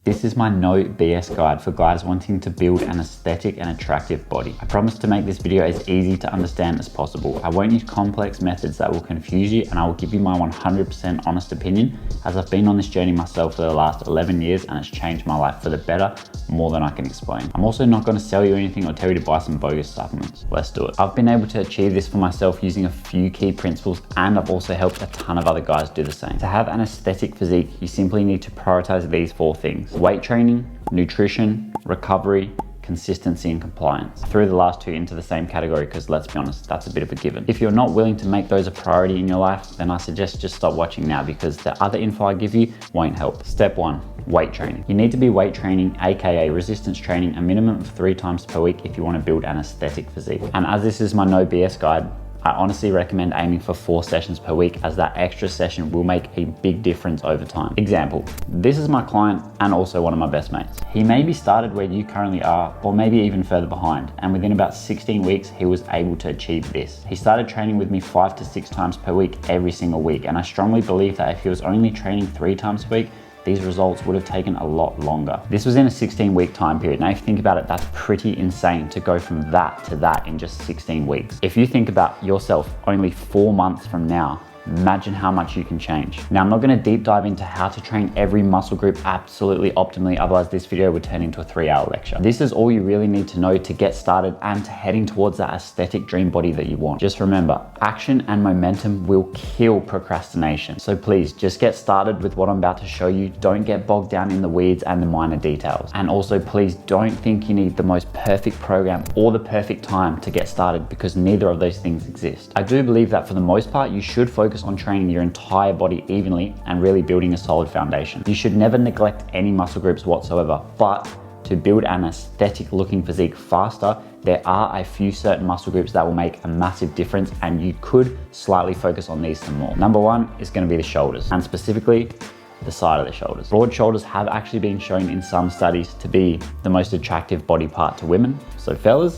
This is my no BS guide for guys wanting to build an aesthetic and attractive body. I promise to make this video as easy to understand as possible. I won't use complex methods that will confuse you, and I will give you my 100% honest opinion, as I've been on this journey myself for the last 11 years and it's changed my life for the better more than I can explain. I'm also not going to sell you anything or tell you to buy some bogus supplements. Let's do it. I've been able to achieve this for myself using a few key principles, and I've also helped a ton of other guys do the same. To have an aesthetic physique, you simply need to prioritize these 4 things: weight training, nutrition, recovery, consistency, and compliance. I threw the last 2 into the same category because, let's be honest, that's a bit of a given. If you're not willing to make those a priority in your life, then I suggest just stop watching now, because the other info I give you won't help. Step 1, weight training. You need to be weight training, aka resistance training, a minimum of 3 times per week if you want to build an aesthetic physique. And as this is my no BS guide, I honestly recommend aiming for 4 sessions per week, as that extra session will make a big difference over time. Example, this is my client and also one of my best mates. He maybe started where you currently are, or maybe even further behind, and within about 16 weeks, he was able to achieve this. He started training with me 5 to 6 times per week every single week, and I strongly believe that if he was only training 3 times per week, these results would have taken a lot longer. This was in a 16-week time period. Now, if you think about it, that's pretty insane to go from that to that in just 16 weeks. If you think about yourself only 4 months from now, imagine how much you can change. Now, I'm not going to deep dive into how to train every muscle group absolutely optimally, otherwise this video would turn into a 3-hour lecture. This is all you really need to know to get started and to heading towards that aesthetic dream body that you want. Just remember, action and momentum will kill procrastination. So please just get started with what I'm about to show you. Don't get bogged down in the weeds and the minor details. And also, please don't think you need the most perfect program or the perfect time to get started, because neither of those things exist. I do believe that for the most part, you should focus on training your entire body evenly and really building a solid foundation. You should never neglect any muscle groups whatsoever, but to build an aesthetic looking physique faster, there are a few certain muscle groups that will make a massive difference, and you could slightly focus on these some more. Number 1 is going to be the shoulders, and specifically the side of the shoulders. Broad shoulders have actually been shown in some studies to be the most attractive body part to women. So fellas,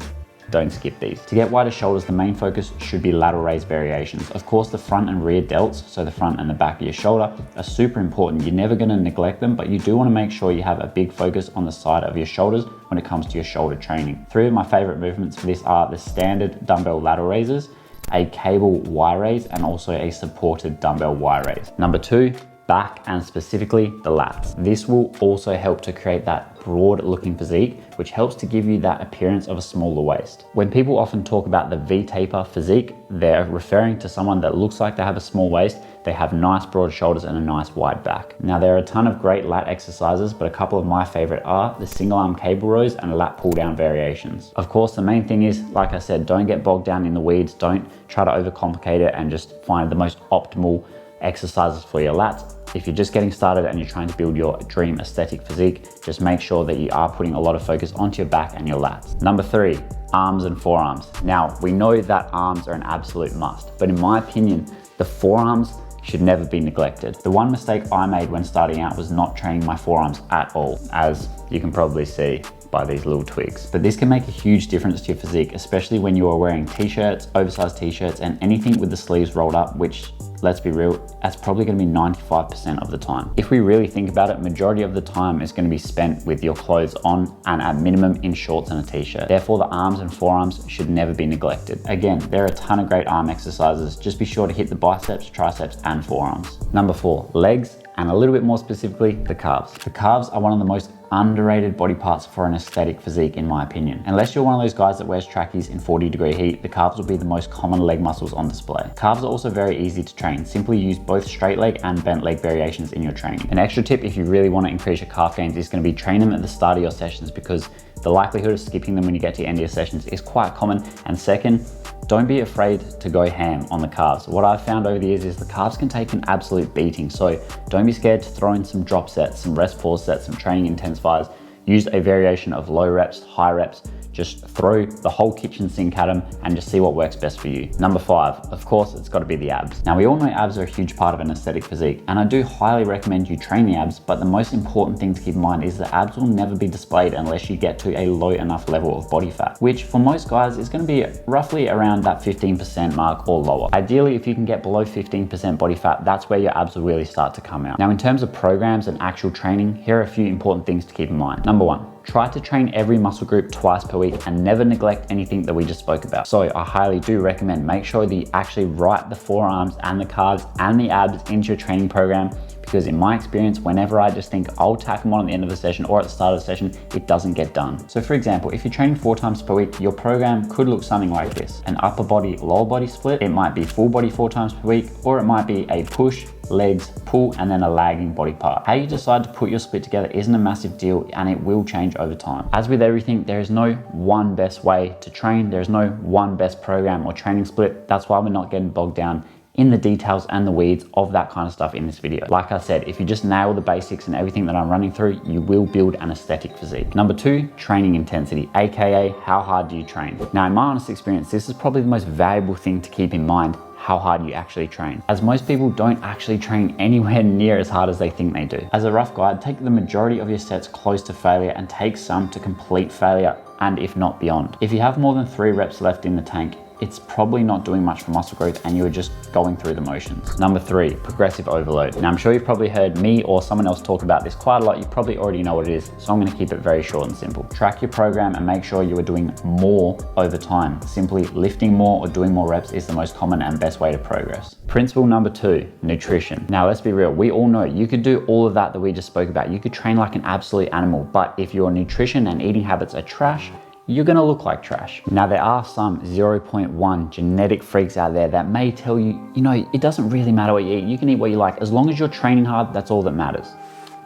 don't skip these. To get wider shoulders, the main focus should be lateral raise variations. Of course, the front and rear delts, so the front and the back of your shoulder, are super important. You're never gonna neglect them, but you do wanna make sure you have a big focus on the side of your shoulders when it comes to your shoulder training. 3 of my favorite movements for this are the standard dumbbell lateral raises, a cable Y raise, and also a supported dumbbell Y raise. Number 2, back, and specifically the lats. This will also help to create that broad looking physique, which helps to give you that appearance of a smaller waist. When people often talk about the V-taper physique, they're referring to someone that looks like they have a small waist, they have nice broad shoulders and a nice wide back. Now, there are a ton of great lat exercises, but a couple of my favorite are the single arm cable rows and lat pull down variations. Of course, the main thing is, like I said, don't get bogged down in the weeds. Don't try to overcomplicate it and just find the most optimal exercises for your lats. If you're just getting started and you're trying to build your dream aesthetic physique, just make sure that you are putting a lot of focus onto your back and your lats. Number 3, arms and forearms. Now, we know that arms are an absolute must, but in my opinion, the forearms should never be neglected. The one mistake I made when starting out was not training my forearms at all, as you can probably see by these little twigs. But this can make a huge difference to your physique, especially when you are wearing t-shirts, oversized t-shirts, and anything with the sleeves rolled up, which, let's be real, that's probably gonna be 95% of the time. If we really think about it, majority of the time is gonna be spent with your clothes on, and at minimum in shorts and a t-shirt. Therefore, the arms and forearms should never be neglected. Again, there are a ton of great arm exercises. Just be sure to hit the biceps, triceps, and forearms. Number 4, legs, and a little bit more specifically, the calves. The calves are one of the most underrated body parts for an aesthetic physique, in my opinion. Unless you're one of those guys that wears trackies in 40-degree heat, the calves will be the most common leg muscles on display. Calves are also very easy to train. Simply use both straight leg and bent leg variations in your training. An extra tip if you really want to increase your calf gains is going to be train them at the start of your sessions, because the likelihood of skipping them when you get to the end of your sessions is quite common. And second, don't be afraid to go ham on the calves. What I've found over the years is the calves can take an absolute beating. So don't be scared to throw in some drop sets, some rest pause sets, some training intensifiers. Use a variation of low reps, high reps. just throw the whole kitchen sink at them and just see what works best for you. Number 5, of course, it's got to be the abs. Now we all know abs are a huge part of an aesthetic physique, and I do highly recommend you train the abs, but the most important thing to keep in mind is that abs will never be displayed unless you get to a low enough level of body fat, which for most guys is going to be roughly around that 15% mark or lower. Ideally, if you can get below 15% body fat, that's where your abs will really start to come out. Now in terms of programs and actual training, here are a few important things to keep in mind. Number 1, try to train every muscle group twice per week and never neglect anything that we just spoke about. So I highly do recommend make sure that you actually write the forearms and the calves and the abs into your training program, because in my experience, whenever I just think I'll tack them on at the end of the session or at the start of the session, it doesn't get done. So for example, if you're training 4 times per week, your program could look something like this: an upper body, lower body split. It might be full body 4 times per week, or it might be a push, legs, pull, and then a lagging body part. How you decide to put your split together isn't a massive deal, and it will change over time. As with everything, there is no one best way to train. There's no one best program or training split. That's why we're not getting bogged down in the details and the weeds of that kind of stuff in this video. Like I said, if you just nail the basics and everything that I'm running through, you will build an aesthetic physique. Number 2, training intensity, aka how hard do you train? Now in my honest experience, this is probably the most valuable thing to keep in mind, how hard you actually train, as most people don't actually train anywhere near as hard as they think they do. As a rough guide, take the majority of your sets close to failure and take some to complete failure, and if not beyond. If you have more than 3 reps left in the tank, it's probably not doing much for muscle growth and you are just going through the motions. Number 3, progressive overload. Now I'm sure you've probably heard me or someone else talk about this quite a lot. You probably already know what it is, so I'm gonna keep it very short and simple. Track your program and make sure you are doing more over time. Simply lifting more or doing more reps is the most common and best way to progress. Principle number 2, nutrition. Now let's be real, we all know you could do all of that we just spoke about. You could train like an absolute animal, but if your nutrition and eating habits are trash, you're gonna look like trash. Now there are some 0.1 genetic freaks out there that may tell you, it doesn't really matter what you eat. You can eat what you like. As long as you're training hard, that's all that matters.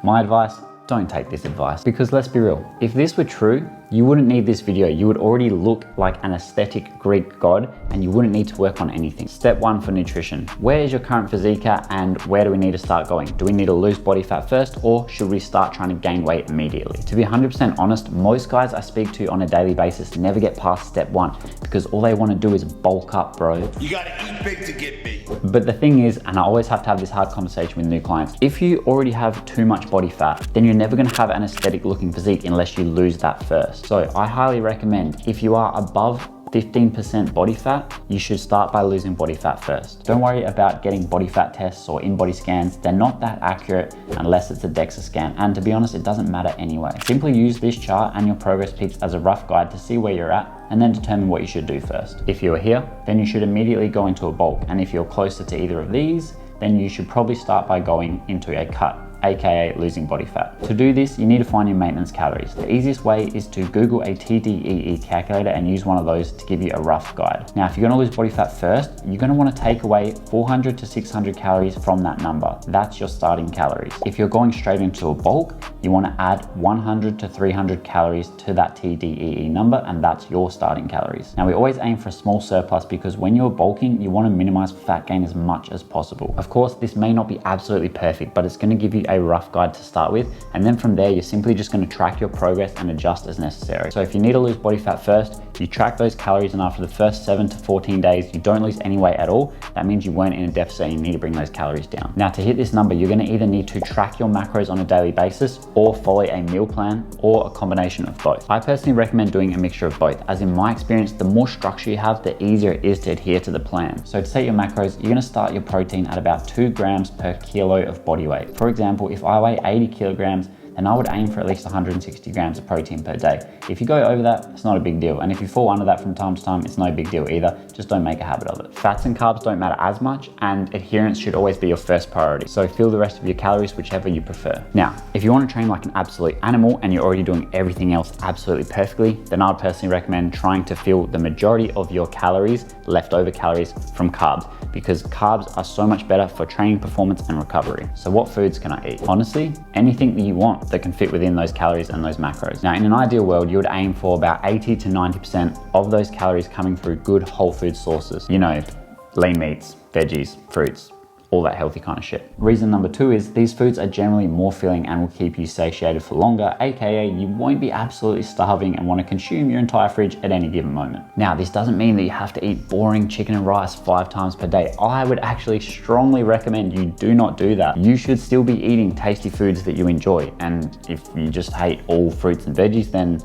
My advice, don't take this advice, because let's be real, if this were true, you wouldn't need this video. You would already look like an aesthetic Greek god and you wouldn't need to work on anything. Step 1 for nutrition. Where is your current physique at and where do we need to start going? Do we need to lose body fat first, or should we start trying to gain weight immediately? To be 100% honest, most guys I speak to on a daily basis never get past step 1 because all they want to do is bulk up, bro. You gotta eat big to get big. But the thing is, and I always have to have this hard conversation with new clients, if you already have too much body fat, then you're never gonna have an aesthetic looking physique unless you lose that first. So I highly recommend, if you are above 15% body fat, you should start by losing body fat first. Don't worry about getting body fat tests or in-body scans. They're not that accurate unless it's a DEXA scan. And to be honest, it doesn't matter anyway. Simply use this chart and your progress peaks as a rough guide to see where you're at and then determine what you should do first. If you are here, then you should immediately go into a bulk. And if you're closer to either of these, then you should probably start by going into a cut, aka losing body fat. To do this, you need to find your maintenance calories. The easiest way is to Google a TDEE calculator and use one of those to give you a rough guide. Now, if you're gonna lose body fat first, you're gonna wanna take away 400 to 600 calories from that number. That's your starting calories. If you're going straight into a bulk, you wanna add 100 to 300 calories to that TDEE number, and that's your starting calories. Now, we always aim for a small surplus because when you're bulking, you wanna minimize fat gain as much as possible. Of course, this may not be absolutely perfect, but it's gonna give you a rough guide to start with, and then from there you're simply just going to track your progress and adjust as necessary. So if you need to lose body fat first, you track those calories, and after the first 7 to 14 days you don't lose any weight at all. That means you weren't in a deficit and you need to bring those calories down. Now, to hit this number, you're going to either need to track your macros on a daily basis or follow a meal plan, or a combination of both. I personally recommend doing a mixture of both, as in my experience, the more structure you have, the easier it is to adhere to the plan. So to set your macros, you're going to start your protein at about 2 grams per kilo of body weight. For example, if I weigh 80 kilograms, then I would aim for at least 160 grams of protein per day. If you go over that, it's not a big deal. And if you fall under that from time to time, it's no big deal either. Just don't make a habit of it. Fats and carbs don't matter as much, and adherence should always be your first priority. So fill the rest of your calories whichever you prefer. Now, if you want to train like an absolute animal and you're already doing everything else absolutely perfectly, then I would personally recommend trying to fill the majority of your calories, leftover calories, from carbs, because carbs are so much better for training performance and recovery. So what foods can I eat? Honestly, anything that you want that can fit within those calories and those macros. Now, in an ideal world, you would aim for about 80 to 90% of those calories coming through good whole food sources. Lean meats, veggies, fruits, all that healthy kind of shit. Reason number 2 is these foods are generally more filling and will keep you satiated for longer, aka you won't be absolutely starving and want to consume your entire fridge at any given moment. Now, this doesn't mean that you have to eat boring chicken and rice 5 times per day. I would actually strongly recommend you do not do that. You should still be eating tasty foods that you enjoy, and if you just hate all fruits and veggies, then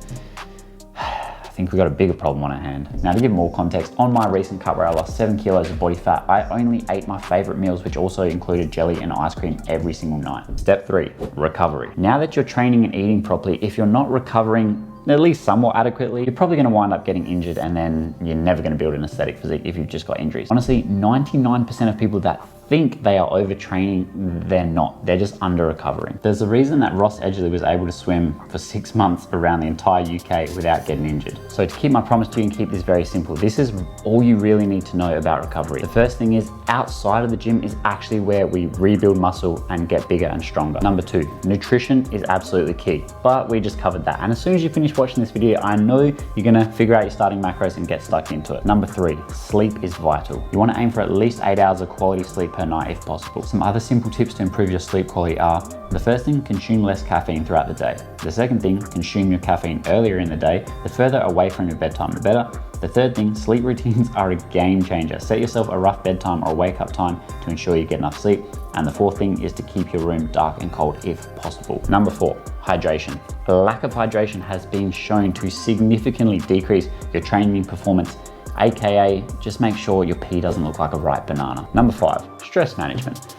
I think we've got a bigger problem on our hand. Now, to give more context, on my recent cut where I lost 7 kilos of body fat, I only ate my favorite meals, which also included jelly and ice cream every single night. Step 3, recovery. Now that you're training and eating properly, if you're not recovering at least somewhat adequately, you're probably gonna wind up getting injured, and then you're never gonna build an aesthetic physique if you've just got injuries. Honestly, 99% of people that think they are overtraining, they're not. They're just under recovering. There's a reason that Ross Edgley was able to swim for 6 months around the entire UK without getting injured. So to keep my promise to you and keep this very simple, this is all you really need to know about recovery. The first thing is, outside of the gym is actually where we rebuild muscle and get bigger and stronger. Number 2, nutrition is absolutely key, but we just covered that. And as soon as you finish watching this video, I know you're gonna figure out your starting macros and get stuck into it. Number 3, sleep is vital. You wanna aim for at least 8 hours of quality sleep per night if possible. Some other simple tips to improve your sleep quality are: the first thing, consume less caffeine throughout the day. The second thing, consume your caffeine earlier in the day. The further away from your bedtime, the better. The third thing, sleep routines are a game changer. Set yourself a rough bedtime or wake up time to ensure you get enough sleep. And the fourth thing is to keep your room dark and cold if possible. Number 4, hydration. A lack of hydration has been shown to significantly decrease your training performance, aka just make sure your pee doesn't look like a ripe banana. Number 5, stress management.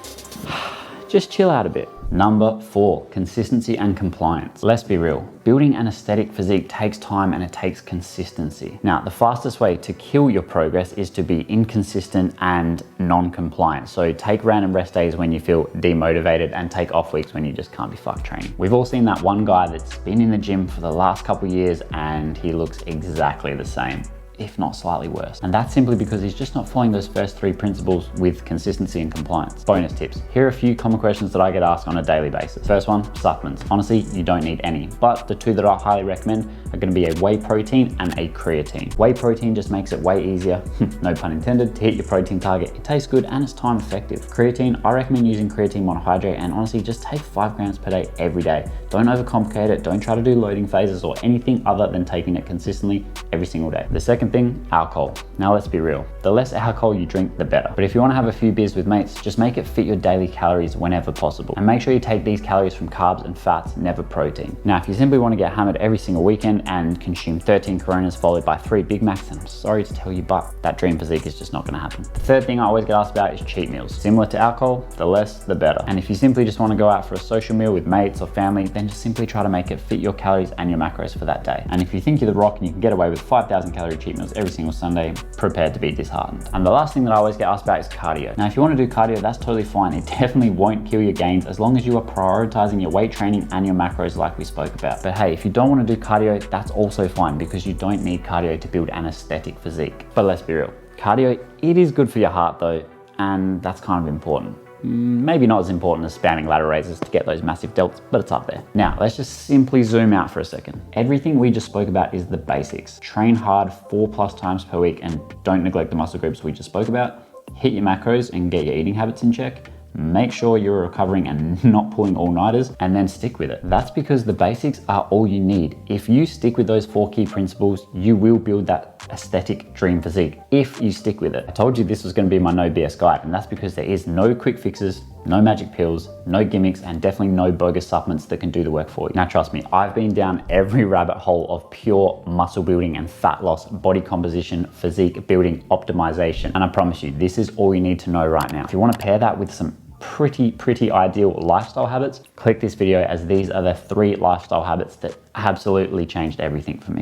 Just chill out a bit. Number 4, consistency and compliance. Let's be real, building an aesthetic physique takes time and it takes consistency. Now, the fastest way to kill your progress is to be inconsistent and non-compliant. So take random rest days when you feel demotivated and take off weeks when you just can't be fucked training. We've all seen that one guy that's been in the gym for the last couple of years and he looks exactly the same, if not slightly worse. And that's simply because he's just not following those first 3 principles with consistency and compliance. Bonus tips. Here are a few common questions that I get asked on a daily basis. First one, supplements. Honestly, you don't need any, but the 2 that I highly recommend are gonna be a whey protein and a creatine. Whey protein just makes it way easier, no pun intended, to hit your protein target. It tastes good and it's time effective. Creatine, I recommend using creatine monohydrate, and honestly, just take 5 grams per day every day. Don't overcomplicate it. Don't try to do loading phases or anything other than taking it consistently every single day. The second thing, alcohol. Now let's be real, the less alcohol you drink, the better. But if you want to have a few beers with mates, just make it fit your daily calories whenever possible. And make sure you take these calories from carbs and fats, never protein. Now, if you simply want to get hammered every single weekend and consume 13 Coronas followed by 3 Big Macs, then I'm sorry to tell you, but that dream physique is just not going to happen. The third thing I always get asked about is cheat meals. Similar to alcohol, the less, the better. And if you simply just want to go out for a social meal with mates or family, then just simply try to make it fit your calories and your macros for that day. And if you think you're the Rock and you can get away with 5,000 calorie cheat meals every single Sunday, prepared to be disheartened. And the last thing that I always get asked about is cardio. Now, if you want to do cardio, that's totally fine. It definitely won't kill your gains as long as you are prioritizing your weight training and your macros like we spoke about. But hey, if you don't want to do cardio, that's also fine because you don't need cardio to build an aesthetic physique. But let's be real, cardio, it is good for your heart though, and that's kind of important. Maybe not as important as spanning ladder raises to get those massive delts, but it's up there. Now, let's just simply zoom out for a second. Everything we just spoke about is the basics. Train hard 4+ times per week and don't neglect the muscle groups we just spoke about. Hit your macros and get your eating habits in check. Make sure you're recovering and not pulling all-nighters, and then stick with it. That's because the basics are all you need. If you stick with those 4 key principles, you will build that aesthetic dream physique if you stick with it. I told you this was going to be my no BS guide, and that's because there is no quick fixes, no magic pills, no gimmicks, and definitely no bogus supplements that can do the work for you. Now trust me, I've been down every rabbit hole of pure muscle building and fat loss, body composition, physique building, optimization, and I promise you, this is all you need to know right now. If you want to pair that with some pretty ideal lifestyle habits, click this video, as these are the 3 lifestyle habits that absolutely changed everything for me.